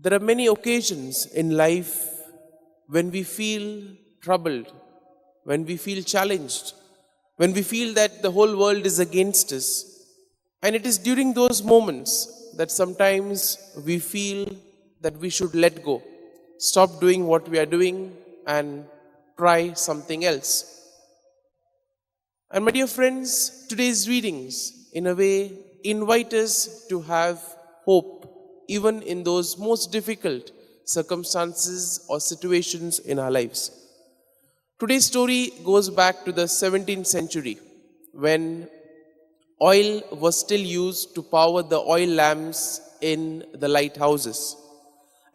There are many occasions in life when we feel troubled, when we feel challenged, when we feel that the whole world is against us. And it is during those moments that sometimes we feel that we should let go, stop doing what we are doing and try something else. And my dear friends, today's readings in a way invite us to have hope even in those most difficult circumstances or situations in our lives. Today's story goes back to the 17th century when oil was still used to power the oil lamps in the lighthouses.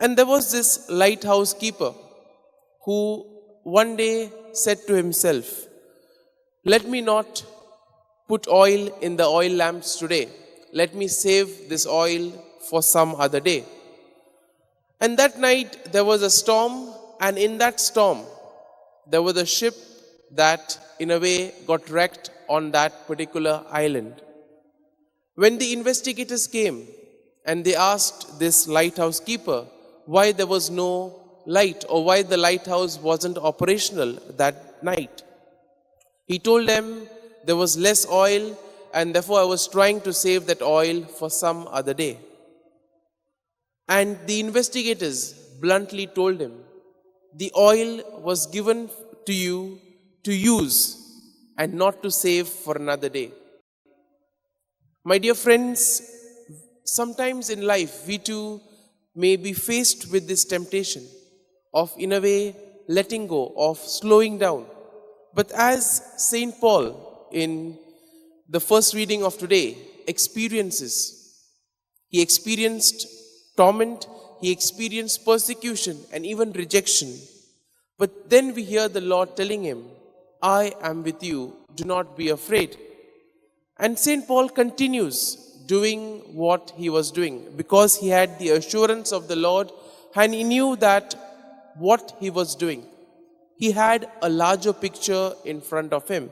And there was this lighthouse keeper who one day said to himself, "Let me not put oil in the oil lamps today. Let me save this oil for some other day." And that night there was a storm, and in that storm there was a ship that in a way got wrecked on that particular island. When the investigators came and they asked this lighthouse keeper why there was no light or why the lighthouse wasn't operational that night, he told them there was less oil and therefore I was trying to save that oil for some other day. And the investigators bluntly told him, the oil was given to you to use and not to save for another day. My dear friends, sometimes in life we too may be faced with this temptation of in a way letting go, of slowing down. But as St. Paul in the first reading of today experiences, he experienced torment, he experienced persecution and even rejection. But then we hear the Lord telling him, "I am with you, do not be afraid." And St. Paul continues doing what he was doing because he had the assurance of the Lord and he knew that what he was doing, he had a larger picture in front of him.